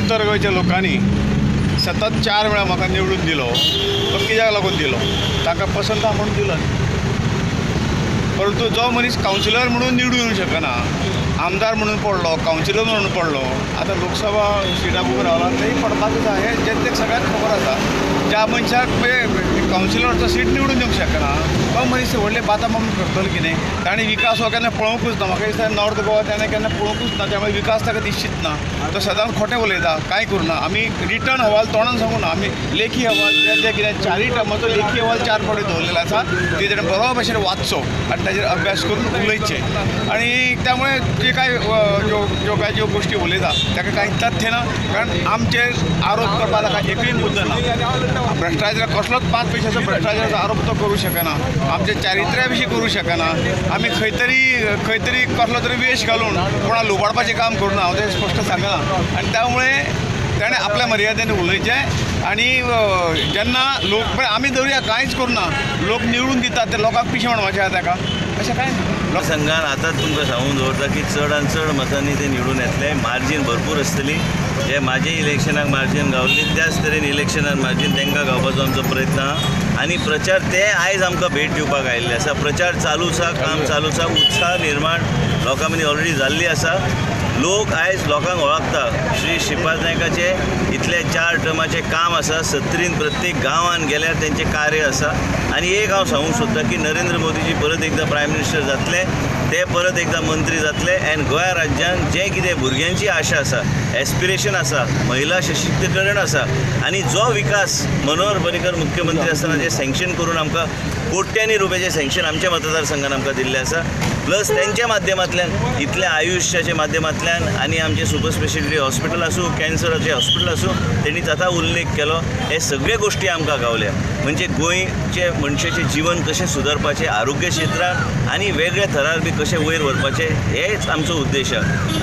उत्तर गोंयच्या लोकांनी सतत 4 वेळा म्हाका निवडून दिलो. तो कित्याक लागून दिलो? तांकां पसंत आहा म्हणून दिलो. परंतु जो मनीस कावन्सिलर म्हणून निवडून येवंक शकना, आमदार म्हणून पडलो, कावन्सिलर म्हणून पडलो, आतां लोकसभा सिटाक उबो रावला तेही पडपाकूच जाय. हें जनतेक सगळ्यांक खबर आसा. ज्या मनशाक कावन्सिलरचो सीट निवडून येवंक शकना तो मनीस व्हडले बातां मारून करतलो कितें? ताणें विकास हो केन्ना पळोवंकूच ना. म्हाका दिसता नॉर्थ गोवा ताणें केन्ना पळोवंकूच ना. त्यामुळे विकास ताका दिसचीच ना. तो सदांच खोटें उलयता, कांय करूना. आमी रिटर्न अहवाल तोंडान सांगू ना, आमी लेखी अहवाल जे कितें 4 टर्माचो लेखी अहवाल 4 फावटी दवरलेलो आसा. ती ताणें बरो भशेन वाचचो आनी ताजेर अभ्यास करून उलयचें. आनी त्यामुळे जे काय ज्यो गोश्टी उलयता ताका कांय तथ्य ना. कारण आमचेर आरोप करपाक ताका एकूय मुद्दो ना. भ्रश्टाचार कसलोच 5 पयशाचो भ्रश्टाचाराचो आरोप तो करूं शकना. आमच्या चारित्र्या विशीं करूं शकना. आमी खंय तरी कसलो तरी वेश घालून कोणा लुबाडपाचें काम करूना. हांव तें स्पश्ट सांगना. आनी त्यामुळे ताणें आपल्या मर्यादेन उलयचें. आनी जेन्ना लोक पण आमी धरुया कांयच करूना, लोक निवडून दितात ते लोकांक पिशें म्हणपाचें आहा ताका, अशें कांय ना. लोकसंघान आतांच तुमकां सांगून दवरता की चड आनी चड मतांनी ते निवडून येतले. मार्जीन भरपूर आसतली. जे म्हाजे इलेक्शनाक मार्जीन गावल्ली त्याच तरेन इलेक्शनाक मार्जीन तांकां गावपाचो आमचो प्रयत्न आहा. आनी प्रचार ते आयज आमकां भेट दिवपाक आयिल्ले आसा. प्रचार चालूच आहा, काम चालूच आहा. उत्साह निर्माण लोकां मदीं ऑलरेडी जाल्ली आसा. लोक आयज लोकांक वळखता. श्री श्रीपाद नायकाचे इतले 4 टर्माचे काम आसा. 70 प्रत्येक गांवांत गेल्यार तेंचें कार्य आसा. आनी एक हांव सांगूंक सोदतां की नरेंद्र मोदीजी परत एकदां प्रायम मिनिस्टर जातले, ते परत एकदां मंत्री जातले. आनी गोंय राज्यांत जें कितें भुरग्यांची आशा आसा, एस्पिरेशन आसा, महिला सशक्तीकरण आसा आनी जो विकास मनोहर पर्रीकर मुख्यमंत्री आसतना जे सँक्शन करून आमकां कोट्यांनी रुपयाचें सँक्शन आमच्या मतदारसंघान आमकां दिल्लें आसा, प्लस तेंच्या माध्यमांतल्यान इतल्या आयुश्याच्या माध्यमांतल्यान आनी आमचे सुपर स्पेशलिटी हॉस्पिटल आसूं, कॅन्सराचें हॉस्पिटल आसूं, तेणी ताका उल्लेख केलो. हे सगळे गोश्टी आमकां गावल्या. म्हणजे गोंयचे मनशाचें जीवन कशें सुदारपाचें, आरोग्य क्षेत्रांत आनी वेगळ्या थरार बी कशें वयर व्हरपाचें, हेच आमचो उद्देश आसा.